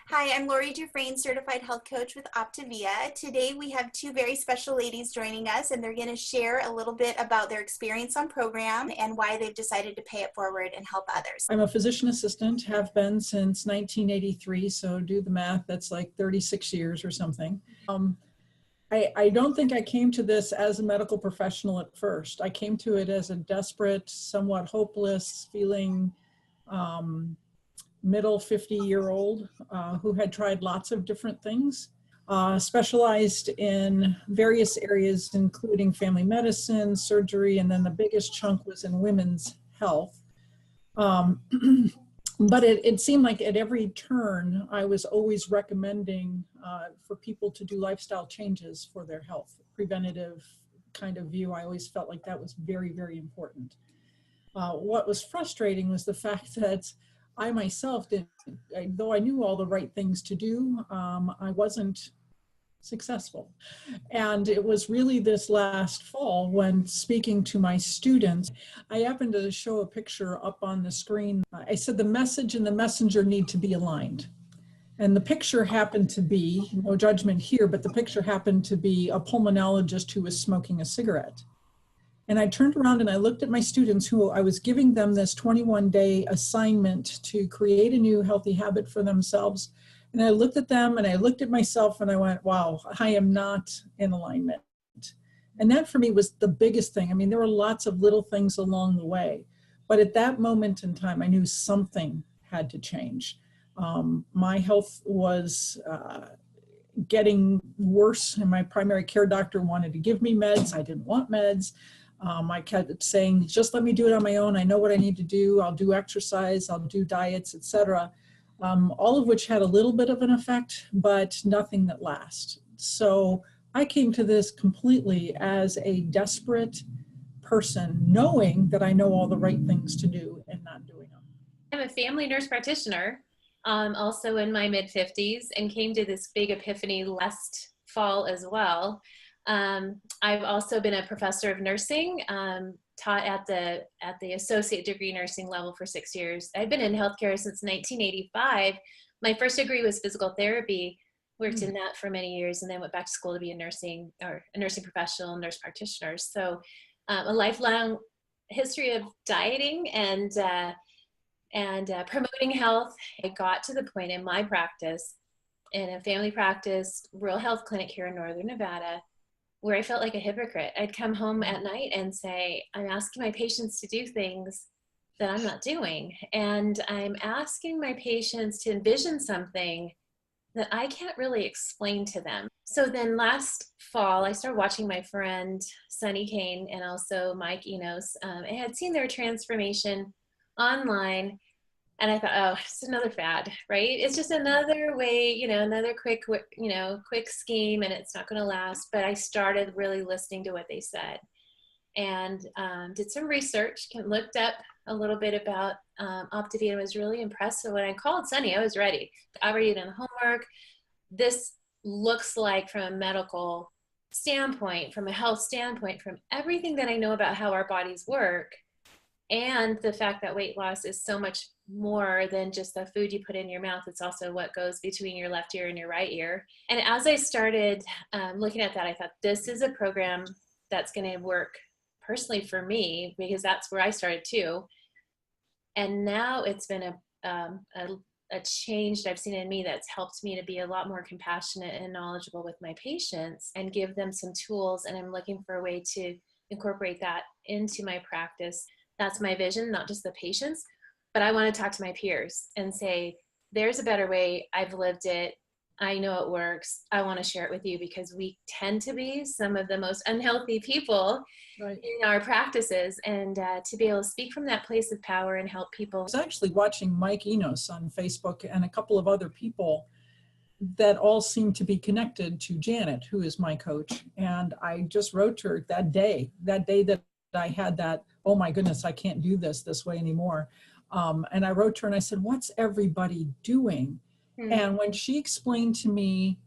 Hi, I'm Lori Dufresne, Certified Health Coach with Optavia. Today we have two very special ladies joining us, and they're going to share a little bit about their experience on program and why they've decided to pay it forward and help others. I'm a physician assistant, have been since 1983, so do the math, that's like 36 years or something. I don't think I came to this as a medical professional at first. I came to it as a desperate, somewhat hopeless feeling middle 50-year-old who had tried lots of different things, specialized in various areas, including family medicine, surgery, and then the biggest chunk was in women's health. But it seemed like at every turn, I was always recommending for people to do lifestyle changes for their health, preventative kind of view. I always felt like that was very, very important. What was frustrating was the fact that I myself though I knew all the right things to do, I wasn't successful. And it was really this last fall when speaking to my students, I happened to show a picture up on the screen. I said the message and the messenger need to be aligned. And the picture happened to be, no judgment here, but the picture happened to be a pulmonologist who was smoking a cigarette. And I turned around and I looked at my students who I was giving them this 21-day assignment to create a new healthy habit for themselves. And I looked at them and I looked at myself and I went, wow, I am not in alignment. And that for me was the biggest thing. I mean, there were lots of little things along the way, but at that moment in time, I knew something had to change. My health was getting worse and my primary care doctor wanted to give me meds. I didn't want meds. I kept saying, just let me do it on my own. I know what I need to do. I'll do exercise, I'll do diets, etc. All of which had a little bit of an effect, but nothing that lasts. So I came to this completely as a desperate person, knowing that I know all the right things to do and not doing them. I'm a family nurse practitioner, also in my mid-50s, and came to this big epiphany last fall as well. I've also been a professor of nursing, taught at the associate degree nursing level for 6 years. I've been in healthcare since 1985. My first degree was physical therapy, worked in that for many years, and then went back to school to be a nursing professional, nurse practitioner. So a lifelong history of dieting and promoting health. I got to the point in my practice, in a family practice, rural health clinic here in Northern Nevada, where I felt like a hypocrite. I'd come home at night and say, I'm asking my patients to do things that I'm not doing. And I'm asking my patients to envision something that I can't really explain to them. So then last fall, I started watching my friend Sunny Kane and also Mike Enos. I had seen their transformation online. And I thought, oh, it's another fad, right? It's just another way, another quick scheme, and it's not going to last. But I started really listening to what they said and did some research, looked up a little bit about Optavia, and was really impressed. So when I called Sunny, I was ready. I already done the homework. This looks like, from a medical standpoint, from a health standpoint, from everything that I know about how our bodies work, and the fact that weight loss is so much more than just the food you put in your mouth. It's also what goes between your left ear and your right ear. And as I started looking at that, I thought, this is a program that's going to work personally for me, because that's where I started too. And now it's been a change that I've seen in me that's helped me to be a lot more compassionate and knowledgeable with my patients and give them some tools. And I'm looking for a way to incorporate that into my practice. That's my vision, not just the patients, but I want to talk to my peers and say, there's a better way. I've lived it. I know it works. I want to share it with you, because we tend to be some of the most unhealthy people in our practices, and to be able to speak from that place of power and help people. I was actually watching Mike Enos on Facebook and a couple of other people that all seem to be connected to Janet, who is my coach. And I just wrote to her that day that I had that, oh my goodness, I can't do this way anymore. And I wrote to her and I said, what's everybody doing? Mm-hmm. And when she explained to me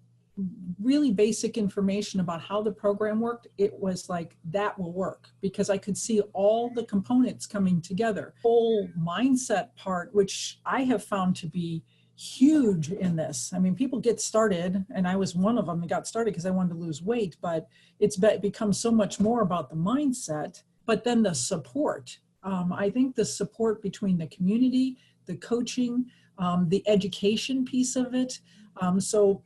really basic information about how the program worked, it was like, that will work, because I could see all the components coming together. Whole mindset part, which I have found to be huge in this. I mean, people get started, and I was one of them that got started because I wanted to lose weight, but it's become so much more about the mindset, but then the support. I think the support between the community, the coaching, the education piece of it. So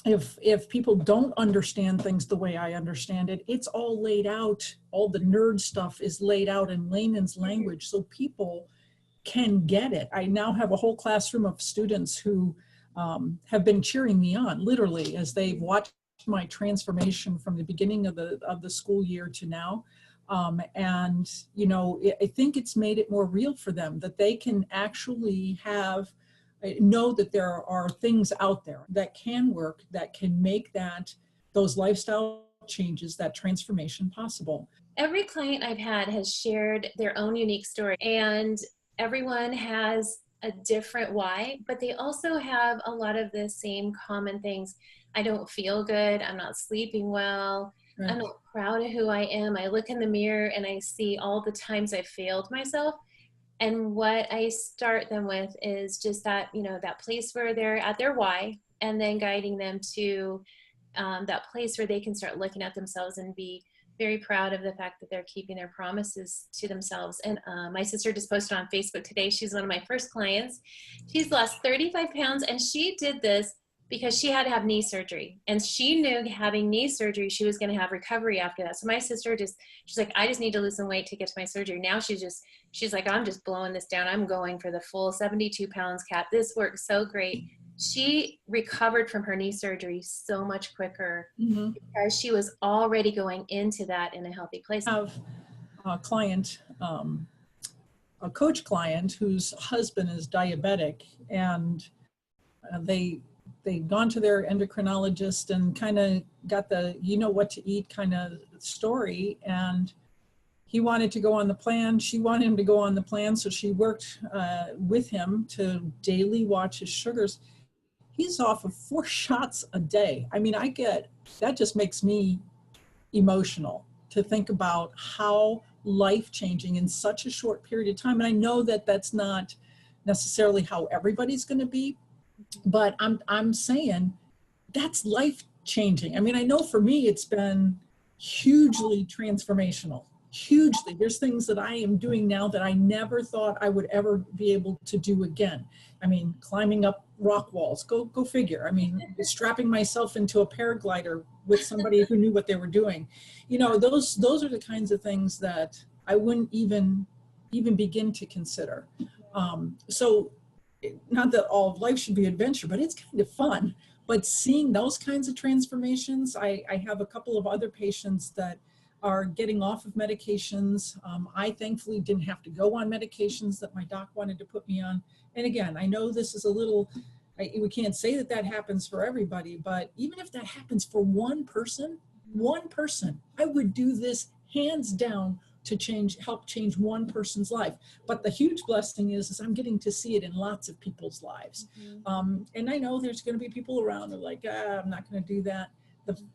if people don't understand things the way I understand it, it's all laid out. All the nerd stuff is laid out in layman's language so people can get it. I now have a whole classroom of students who have been cheering me on, literally, as they've watched my transformation from the beginning of the school year to now. And you know, I think it's made it more real for them that they can actually know that there are things out there that can work, that can make those lifestyle changes, that transformation possible. Every client I've had has shared their own unique story, and everyone has a different why, but they also have a lot of the same common things. I don't feel good. I'm not sleeping well. Right. I'm not proud of who I am. I look in the mirror and I see all the times I failed myself. And what I start them with is just that, you know, that place where they're at their why, and then guiding them to that place where they can start looking at themselves and be very proud of the fact that they're keeping their promises to themselves. And my sister just posted on Facebook today. She's one of my first clients. She's lost 35 pounds, and she did this because she had to have knee surgery, and she knew having knee surgery, she was going to have recovery after that. So my sister she's like, I just need to lose some weight to get to my surgery. Now she's like, I'm just blowing this down. I'm going for the full 72 pounds cap. This works so great. She recovered from her knee surgery so much quicker because she was already going into that in a healthy place. I have a client, a coach client whose husband is diabetic, and they'd gone to their endocrinologist and kind of got the you know what to eat kind of story, and he wanted to go on the plan. She wanted him to go on the plan, so she worked with him to daily watch his sugars. He's off of 4 shots a day. I mean, that just makes me emotional to think about how life-changing in such a short period of time. And I know that that's not necessarily how everybody's going to be, but I'm saying that's life-changing. I mean, I know for me, it's been hugely transformational. Hugely. There's things that I am doing now that I never thought I would ever be able to do again. I mean, climbing up rock walls, go figure. I mean, strapping myself into a paraglider with somebody who knew what they were doing. You know, those are the kinds of things that I wouldn't even begin to consider. So not that all of life should be adventure, but it's kind of fun. But seeing those kinds of transformations, I have a couple of other patients that are getting off of medications. I thankfully didn't have to go on medications that my doc wanted to put me on. And again, I know this is we can't say that happens for everybody, but even if that happens for one person, I would do this hands down to help change one person's life. But the huge blessing is I'm getting to see it in lots of people's lives. And I know there's going to be people around that are like, I'm not going to do that.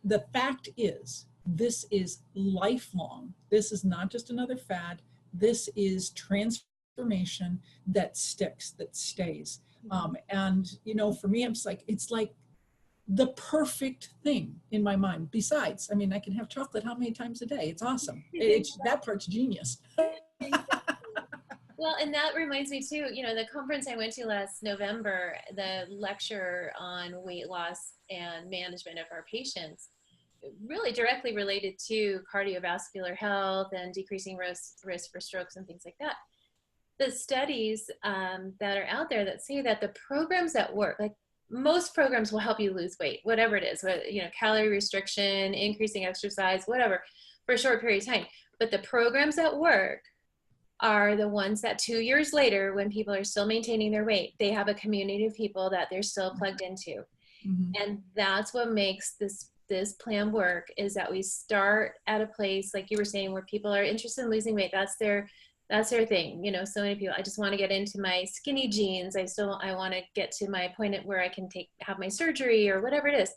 The fact is, this is lifelong. This is not just another fad. This is transformation that sticks, that stays. And you know, for me, it's like the perfect thing in my mind. Besides, I mean, I can have chocolate how many times a day? It's awesome. That part's genius. Well, and that reminds me too, you know, the conference I went to last November, the lecture on weight loss and management of our patients, really directly related to cardiovascular health and decreasing risk for strokes and things like that. The studies that are out there that say that the programs that work, like most programs will help you lose weight, whatever it is, you know, calorie restriction, increasing exercise, whatever, for a short period of time. But the programs that work are the ones that 2 years later, when people are still maintaining their weight, they have a community of people that they're still plugged into. And that's what makes this plan work, is that we start at a place, like you were saying, where people are interested in losing weight. That's their thing. You know, so many people, I just want to get into my skinny jeans. I want to get to my point at where I can have my surgery or whatever it is.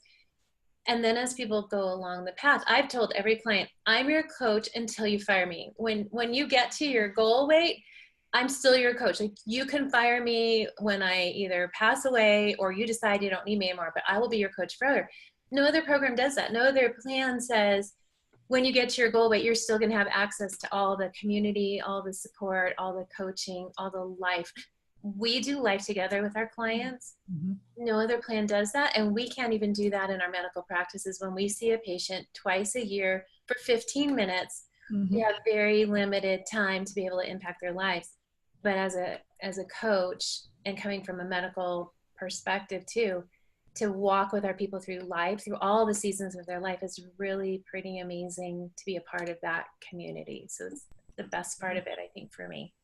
And then as people go along the path, I've told every client, I'm your coach until you fire me. When you get to your goal weight, I'm still your coach. Like, you can fire me when I either pass away or you decide you don't need me anymore, but I will be your coach forever. No other program does that. No other plan says when you get to your goal weight, you're still going to have access to all the community, all the support, all the coaching, all the life. We do life together with our clients. Mm-hmm. No other plan does that. And we can't even do that in our medical practices. When we see a patient twice a year for 15 minutes, Mm-hmm. we have very limited time to be able to impact their lives. But as a coach, and coming from a medical perspective too, to walk with our people through life, through all the seasons of their life, is really pretty amazing to be a part of that community. So it's the best part of it, I think, for me.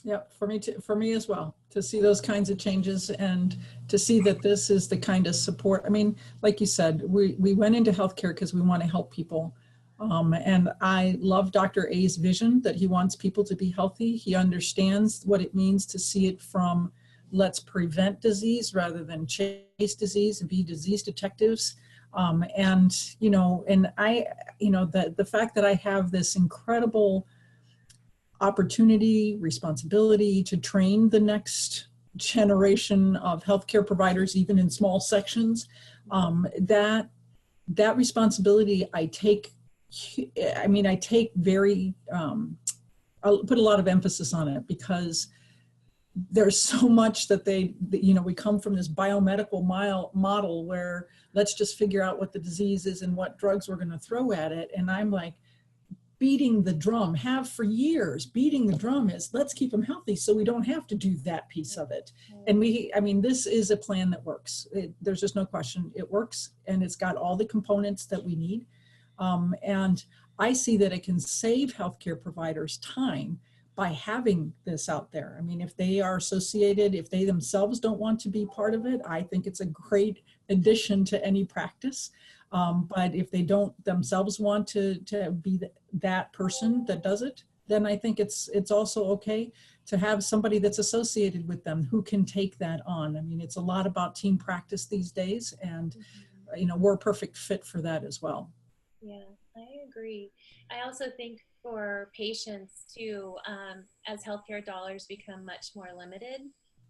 Yeah, for me too, for me as well, to see those kinds of changes and to see that this is the kind of support. I mean, like you said, we went into healthcare because we want to help people. And I love Dr. A's vision that he wants people to be healthy. He understands what it means to see it from let's prevent disease rather than chase disease and be disease detectives. And, you know, and I, you know, the fact that I have this incredible opportunity, responsibility to train the next generation of healthcare providers, even in small sections, that responsibility I take. I mean, I take very, I'll put a lot of emphasis on it because there's so much that you know, we come from this biomedical model where let's just figure out what the disease is and what drugs we're going to throw at it. And I'm like, beating the drum, have for years, beating the drum is let's keep them healthy so we don't have to do that piece of it. And I mean, this is a plan that works. There's just no question it works, and it's got all the components that we need. And I see that it can save healthcare providers time by having this out there. I mean, if they are associated, if they themselves don't want to be part of it, I think it's a great addition to any practice. But if they don't themselves want to be that person that does it, then I think it's also okay to have somebody that's associated with them who can take that on. I mean, it's a lot about team practice these days, and you know, we're a perfect fit for that as well. Yeah, I agree. I also think for patients too, as healthcare dollars become much more limited,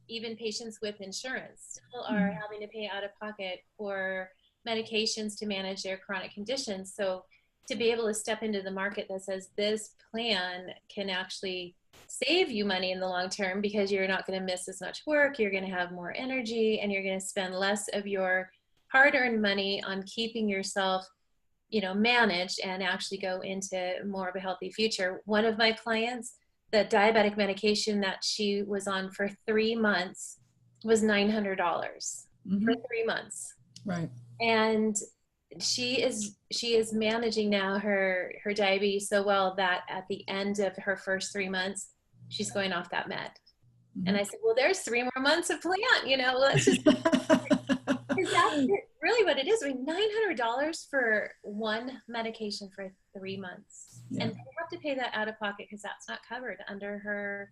even patients with insurance still are having to pay out of pocket for medications to manage their chronic conditions. So to be able to step into the market that says this plan can actually save you money in the long term because you're not going to miss as much work, you're going to have more energy, and you're going to spend less of your hard-earned money on keeping yourself, you know, managed, and actually go into more of a healthy future. One of my clients, the diabetic medication that she was on for 3 months was $900 for 3 months. Right. And she is managing now her diabetes so well that at the end of her first 3 months, she's going off that med. And I said, well, there's 3 more months of plan, you know, let's just, is that really what it is? I mean, $900 for one medication for 3 months. Yeah. And they have to pay that out of pocket because that's not covered under her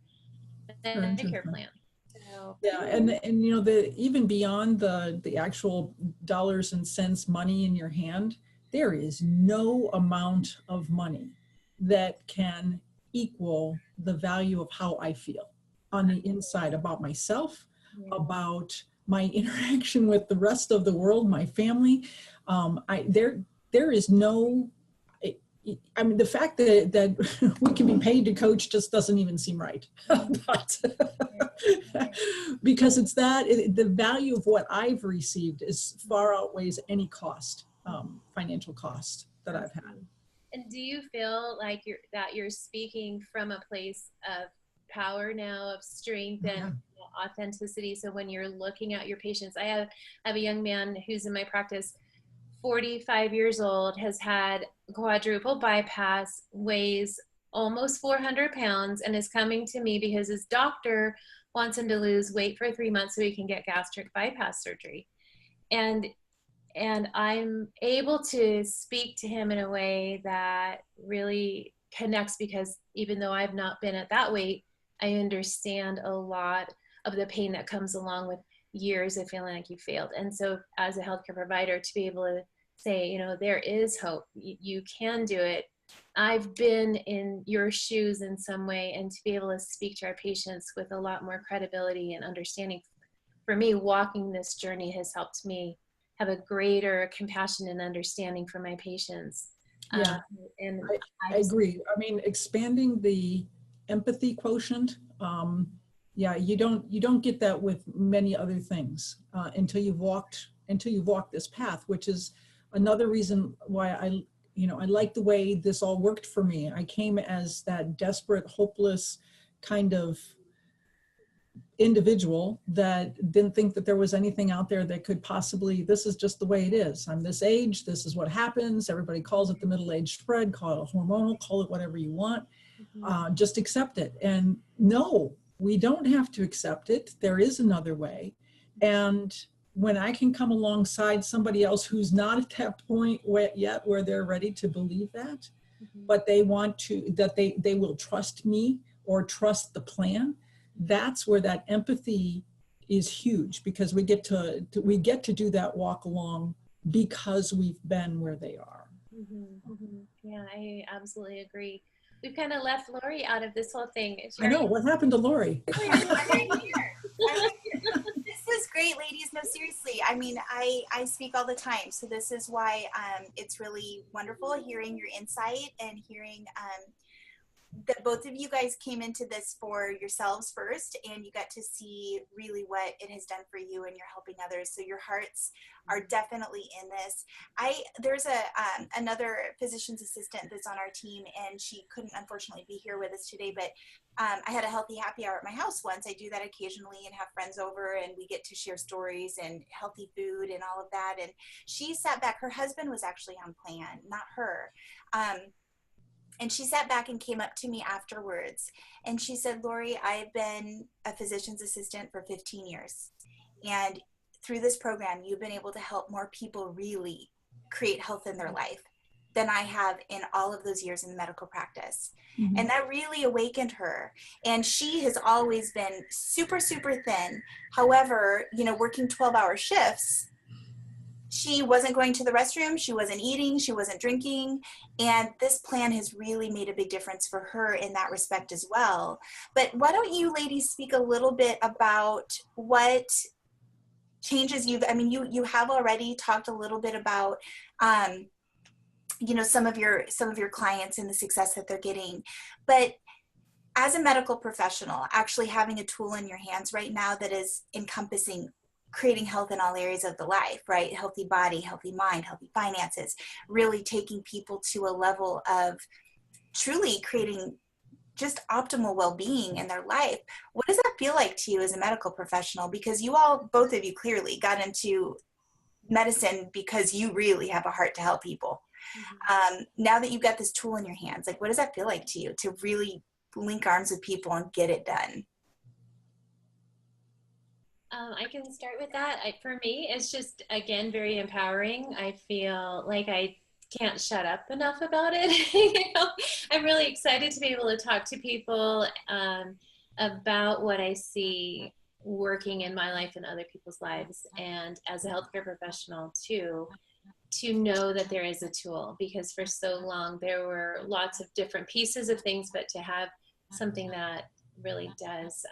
Medicare plan. So, yeah, and you know, even beyond the actual dollars and cents money in your hand, there is no amount of money that can equal the value of how I feel on the inside about myself, about my interaction with the rest of the world, my family. There is no, I mean, the fact that we can be paid to coach just doesn't even seem right. But because it's the value of what I've received is far outweighs any cost, financial cost that I've had. And do you feel like you're speaking from a place of power now, of strength and authenticity? So when you're looking at your patients, I have a young man who's in my practice, 45 years old, has had quadruple bypass, weighs almost 400 pounds, and is coming to me because his doctor wants him to lose weight for 3 months so he can get gastric bypass surgery. And I'm able to speak to him in a way that really connects, because even though I've not been at that weight, I understand a lot of the pain that comes along with years of feeling like you failed. And so as a healthcare provider, to be able to say, you know, there is hope, you can do it, I've been in your shoes in some way, and to be able to speak to our patients with a lot more credibility and understanding. For me, walking this journey has helped me have a greater compassion and understanding for my patients. Yeah, And I agree. I mean, expanding the empathy quotient, yeah, you don't get that with many other things until you've walked this path, which is another reason why I like the way this all worked for me. I came as that desperate, hopeless kind of individual that didn't think that there was anything out there that could possibly, this is just the way it is. I'm this age, this is what happens. Everybody calls it the middle-age spread, call it hormonal, call it whatever you want. Just accept it. And no, we don't have to accept it. There is another way. And when I can come alongside somebody else who's not at that point yet where they're ready to believe that, but they want to, that they will trust me or trust the plan, that's where that empathy is huge, because we get to do that walk along because we've been where they are. Yeah, I absolutely agree. We've kind of left Lori out of this whole thing. I know, what happened to Lori? I'm right here. This is great, ladies. No, seriously. I mean, I speak all the time, so this is why it's really wonderful hearing your insight and hearing that both of you guys came into this for yourselves first, and you got to see really what it has done for you, and you're helping others. So your hearts are definitely in this. There's another physician's assistant that's on our team, and she couldn't unfortunately be here with us today, but I had a healthy happy hour at my house once. I do that occasionally and have friends over, and we get to share stories and healthy food and all of that. And she sat back. Her husband was actually on plan, not her. And she sat back and came up to me afterwards, and she said, Lori, I've been a physician's assistant for 15 years. And through this program, you've been able to help more people really create health in their life than I have in all of those years in medical practice. And that really awakened her. And she has always been super, super thin. However, working 12-hour shifts, she wasn't going to the restroom, she wasn't eating, she wasn't drinking, and this plan has really made a big difference for her in that respect as well. But why don't you ladies speak a little bit about what changes you have already talked a little bit about some of your clients and the success that they're getting, but as a medical professional, actually having a tool in your hands right now that is encompassing creating health in all areas of the life, right? Healthy body, healthy mind, healthy finances, really taking people to a level of truly creating just optimal well-being in their life. What does that feel like to you as a medical professional? Because both of you clearly got into medicine because you really have a heart to help people. Now that you've got this tool in your hands, like, what does that feel like to you to really link arms with people and get it done? I can start with that. For me, it's just, again, very empowering. I feel like I can't shut up enough about it. I'm really excited to be able to talk to people about what I see working in my life and other people's lives, and as a healthcare professional too, to know that there is a tool, because for so long there were lots of different pieces of things, but to have something that really does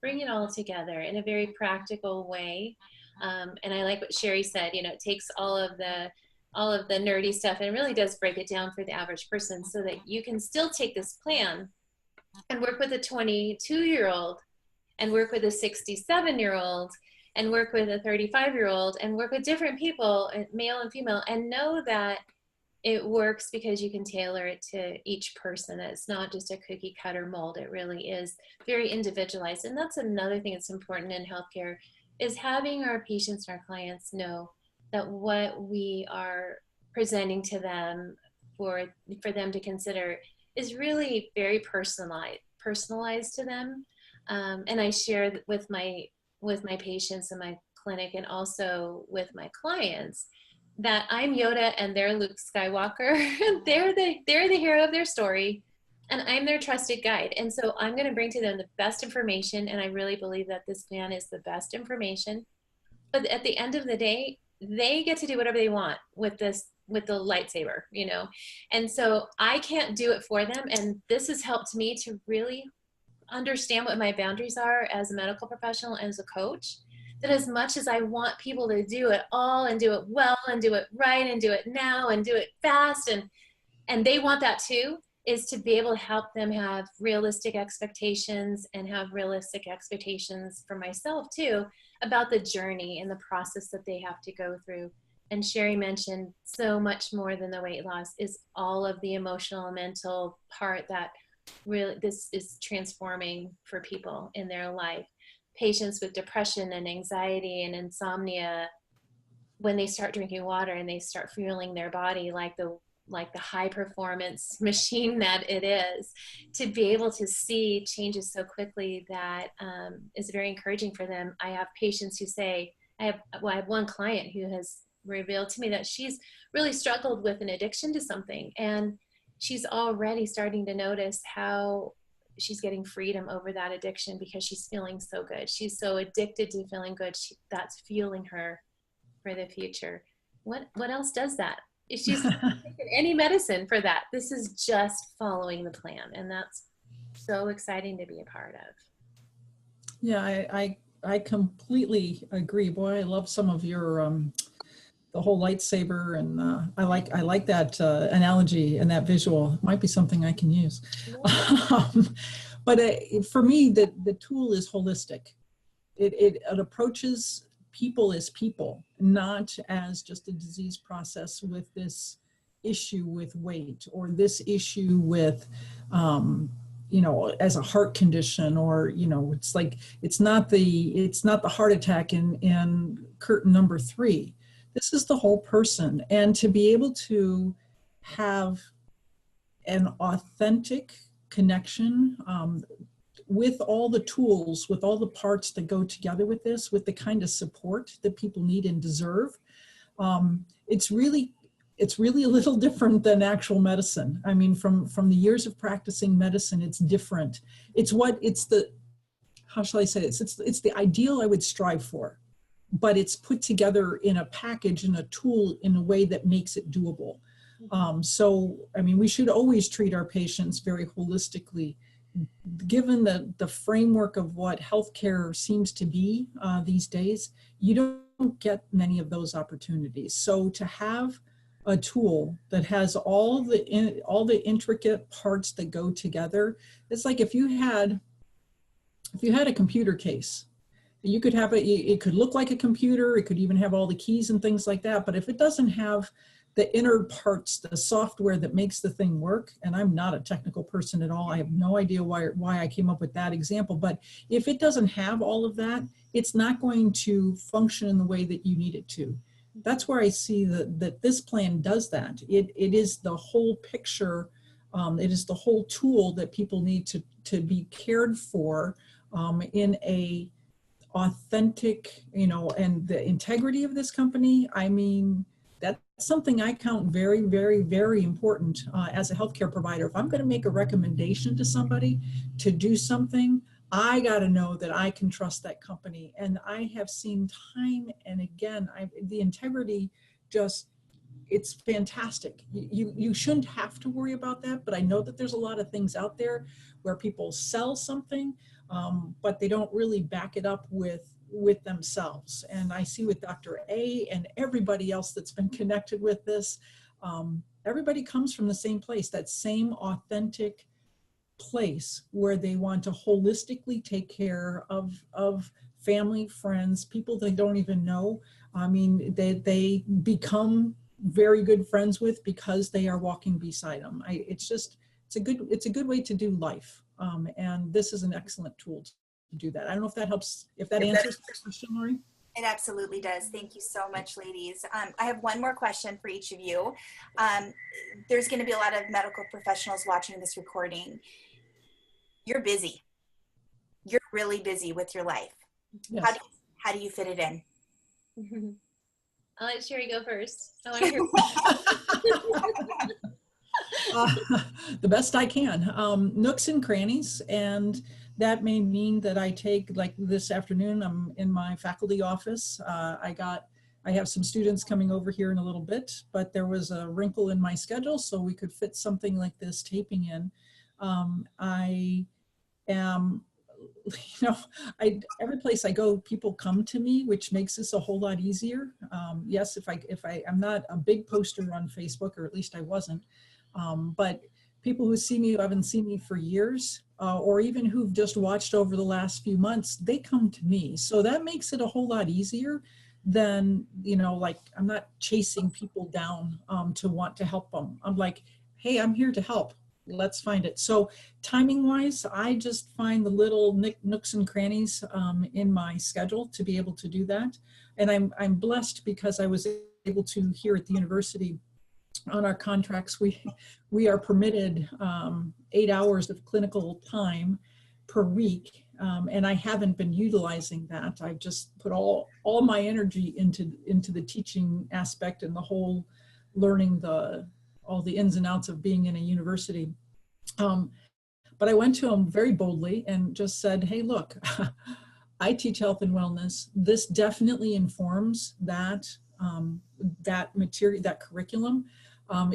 bring it all together in a very practical way. And I like what Sherry said, it takes all of the nerdy stuff and really does break it down for the average person, so that you can still take this plan and work with a 22-year-old and work with a 67-year-old and work with a 35-year-old and work with different people, male and female, and know that it works because you can tailor it to each person. It's not just a cookie cutter mold. It really is very individualized. And that's another thing that's important in healthcare, is having our patients and our clients know that what we are presenting to them for them to consider is really very personalized to them. And I share with my patients in my clinic, and also with my clients, that I'm Yoda and they're Luke Skywalker. they're the hero of their story, and I'm their trusted guide. And so I'm going to bring to them the best information, and I really believe that this plan is the best information. But at the end of the day, they get to do whatever they want with this with the lightsaber, you know? And so I can't do it for them. And this has helped me to really understand what my boundaries are as a medical professional and as a coach. That as much as I want people to do it all and do it well and do it right and do it now and do it fast, and they want that too, is to be able to help them have realistic expectations and have realistic expectations for myself too about the journey and the process that they have to go through. And Sherry mentioned so much more than the weight loss is all of the emotional and mental part that really this is transforming for people in their life. Patients with depression and anxiety and insomnia, when they start drinking water and they start fueling their body like the high performance machine that it is, to be able to see changes so quickly that is very encouraging for them. I have patients who say, I have one client who has revealed to me that she's really struggled with an addiction to something, and she's already starting to notice how she's getting freedom over that addiction because she's feeling so good. She's so addicted to feeling good. That's fueling her for the future. What else does that? If she's not taking any medicine for that, this is just following the plan. And that's so exciting to be a part of. Yeah, I completely agree. Boy, I love some of your the whole lightsaber, and I like that analogy and that visual. It might be something I can use. But for me, the tool is holistic. It approaches people as people, not as just a disease process with this issue with weight or this issue with as a heart condition, or it's like it's not the heart attack in curtain number 3. This is the whole person. And to be able to have an authentic connection with all the tools, with all the parts that go together with this, with the kind of support that people need and deserve, it's really a little different than actual medicine. I mean, from the years of practicing medicine, it's different. How shall I say it? It's the ideal I would strive for, but it's put together in a package and a tool in a way that makes it doable. So, I mean, we should always treat our patients very holistically, given the framework of what healthcare seems to be these days. You don't get many of those opportunities. So to have a tool that has all the intricate parts that go together, it's like if you had a computer case. You could have it could look like a computer, it could even have all the keys and things like that, but if it doesn't have the inner parts, the software that makes the thing work, and I'm not a technical person at all, I have no idea why I came up with that example, but if it doesn't have all of that, it's not going to function in the way that you need it to. That's where I see that this plan does that. It is the whole picture, it is the whole tool that people need to be cared for in a authentic, and the integrity of this company. I mean, that's something I count very, very, very important as a healthcare provider. If I'm going to make a recommendation to somebody to do something, I got to know that I can trust that company. And I have seen time and again, the integrity it's fantastic. You shouldn't have to worry about that, but I know that there's a lot of things out there where people sell something, but they don't really back it up with themselves. And I see with Dr. A and everybody else that's been connected with this, everybody comes from the same place, that same authentic place where they want to holistically take care of family, friends, people they don't even know. I mean, they become very good friends with because they are walking beside them. It's a good way to do life. And this is an excellent tool to do that. I don't know if that helps, if that answers the question, Lori. It absolutely does. Thank you so much, ladies. I have one more question for each of you. There's going to be a lot of medical professionals watching this recording. You're busy. You're really busy with your life. Yes. How do you fit it in? I'll let Sherry go first. I want to hear. The best I can. Nooks and crannies, and that may mean that I take, like this afternoon, I'm in my faculty office. I I have some students coming over here in a little bit, but there was a wrinkle in my schedule, so we could fit something like this taping in. I am, every place I go, people come to me, which makes this a whole lot easier. Yes, I'm not a big poster on Facebook, or at least I wasn't, but people who see me, who haven't seen me for years, or even who've just watched over the last few months, they come to me. So that makes it a whole lot easier than, like, I'm not chasing people down to want to help them. I'm like, hey, I'm here to help. Let's find it. So timing wise, I just find the little nooks and crannies in my schedule to be able to do that. And I'm blessed because I was able to, here at the university, on our contracts, we are permitted 8 hours of clinical time per week. And I haven't been utilizing that. I've just put all my energy into the teaching aspect and the whole learning all the ins and outs of being in a university. But I went to him very boldly and just said, hey, look, I teach health and wellness. This definitely informs that material, that curriculum.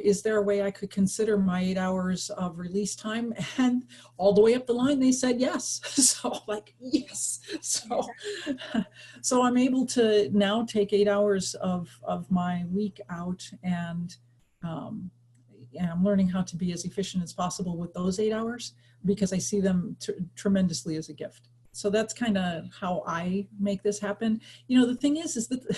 Is there a way I could consider my 8 hours of release time? And all the way up the line, they said yes. So like, yes. So I'm able to now take 8 hours of my week out, and I'm learning how to be as efficient as possible with those 8 hours, because I see them tremendously as a gift. So that's kind of how I make this happen. The thing is that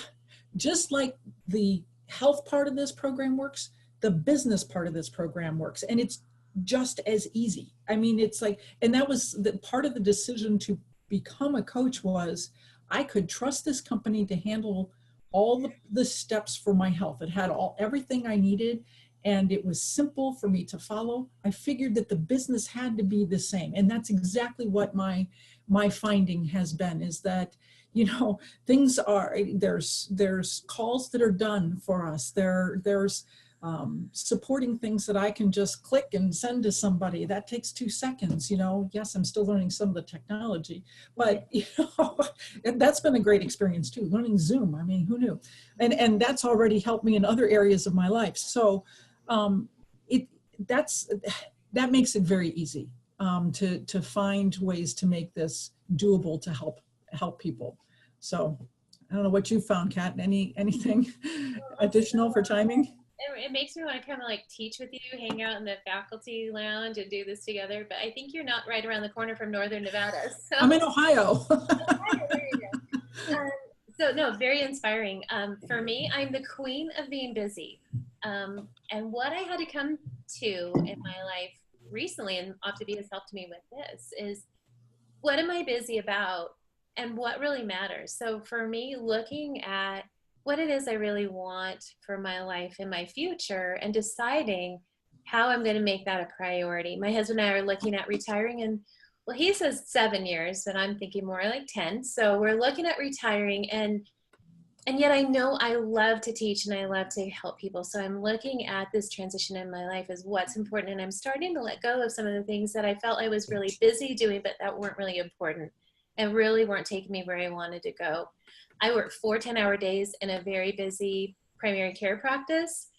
just like the health part of this program works, the business part of this program works, and it's just as easy. I mean, it's like, and that was the part of the decision to become a coach, was I could trust this company to handle all the steps for my health. It had everything I needed, and it was simple for me to follow. I figured that the business had to be the same, and that's exactly what my finding has been, is that things are, there's calls that are done for us. There's supporting things that I can just click and send to somebody. That takes 2 seconds. Yes, I'm still learning some of the technology, but that's been a great experience too. Learning Zoom. I mean, who knew? And that's already helped me in other areas of my life. So that makes it very easy to find ways to make this doable to help people. So I don't know what you found, Kat. Anything additional for timing? It makes me want to kind of like teach with you, hang out in the faculty lounge and do this together. But I think you're not right around the corner from Northern Nevada. So. I'm in Ohio. There you go. So no, very inspiring. For me, I'm the queen of being busy. And what I had to come to in my life recently, and Optavia has helped me with this, is what am I busy about and what really matters? So for me, looking at what it is I really want for my life and my future, and deciding how I'm going to make that a priority. My husband and I are looking at retiring, and well, he says 7 years, but I'm thinking more like 10. So we're looking at retiring, and yet I know I love to teach and I love to help people. So I'm looking at this transition in my life as what's important, and I'm starting to let go of some of the things that I felt I was really busy doing, but that weren't really important and really weren't taking me where I wanted to go. I work 4 10-hour days in a very busy primary care practice.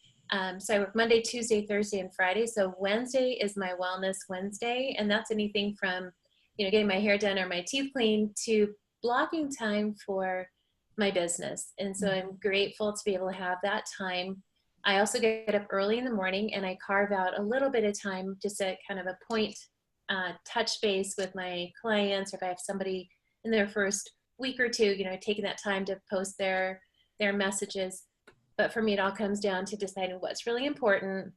So I work Monday, Tuesday, Thursday, and Friday. So Wednesday is my wellness Wednesday. And that's anything from, getting my hair done or my teeth cleaned to blocking time for my business. And so I'm grateful to be able to have that time. I also get up early in the morning and I carve out a little bit of time just to kind of a point touch base with my clients, or if I have somebody in their first week or two, taking that time to post their messages. But for me, it all comes down to deciding what's really important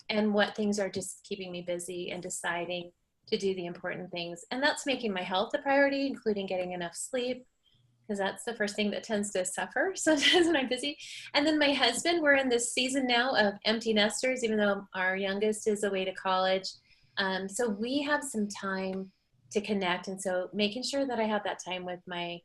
and what things are just keeping me busy, and deciding to do the important things. And that's making my health a priority, including getting enough sleep, because that's the first thing that tends to suffer sometimes when I'm busy. And then my husband, we're in this season now of empty nesters, even though our youngest is away to college. So we have some time to connect. And so making sure that I have that time with my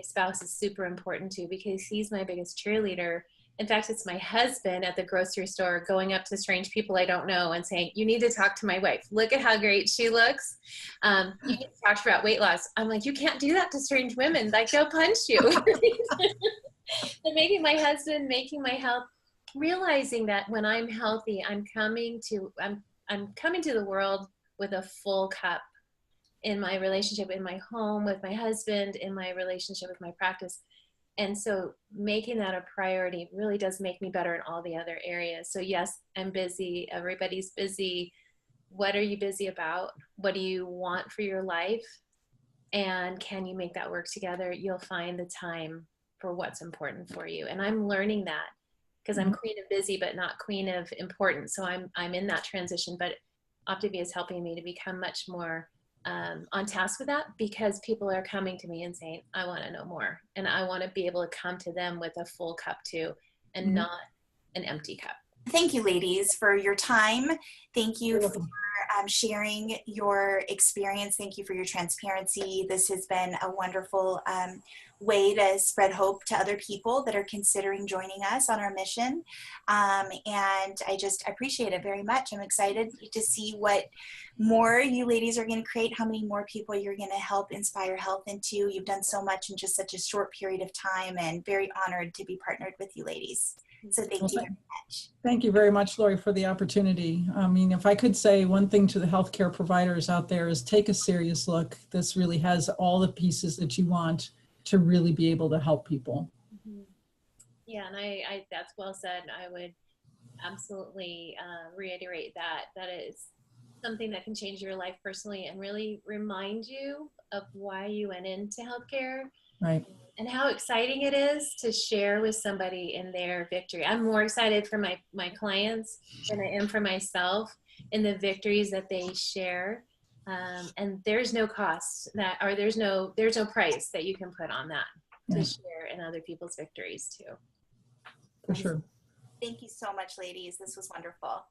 spouse is super important too, because he's my biggest cheerleader. In fact, it's my husband at the grocery store going up to strange people I don't know and saying, you need to talk to my wife. Look at how great she looks. You need to talk to her about weight loss. I'm like, you can't do that to strange women. Like, they'll punch you. So making my husband, making my health, realizing that when I'm healthy, I'm coming to the world with a full cup in my relationship, in my home, with my husband, in my relationship with my practice. And so making that a priority really does make me better in all the other areas. So yes, I'm busy. Everybody's busy. What are you busy about? What do you want for your life? And can you make that work together? You'll find the time for what's important for you. And I'm learning that because I'm queen of busy, but not queen of important. So I'm in that transition, but Optavia is helping me to become much more on task with that, because people are coming to me and saying, I want to know more. And I want to be able to come to them with a full cup too, and not an empty cup. Thank you, ladies, for your time. Thank you for sharing your experience. Thank you for your transparency. This has been a wonderful way to spread hope to other people that are considering joining us on our mission. And I just appreciate it very much. I'm excited to see what more you ladies are going to create, how many more people you're going to help inspire health into. You've done so much in just such a short period of time, and very honored to be partnered with you ladies. So thank you very much. Thank you very much, Lori, for the opportunity. I mean, if I could say one thing to the healthcare providers out there is take a serious look. This really has all the pieces that you want to really be able to help people. Yeah, and I that's well said. I would absolutely reiterate that it's something that can change your life personally and really remind you of why you went into healthcare. Right. And how exciting it is to share with somebody in their victory. I'm more excited for my clients than I am for myself in the victories that they share. And there's no cost or there's no price that you can put on that to share in other people's victories too. For sure. Thank you so much, ladies. This was wonderful.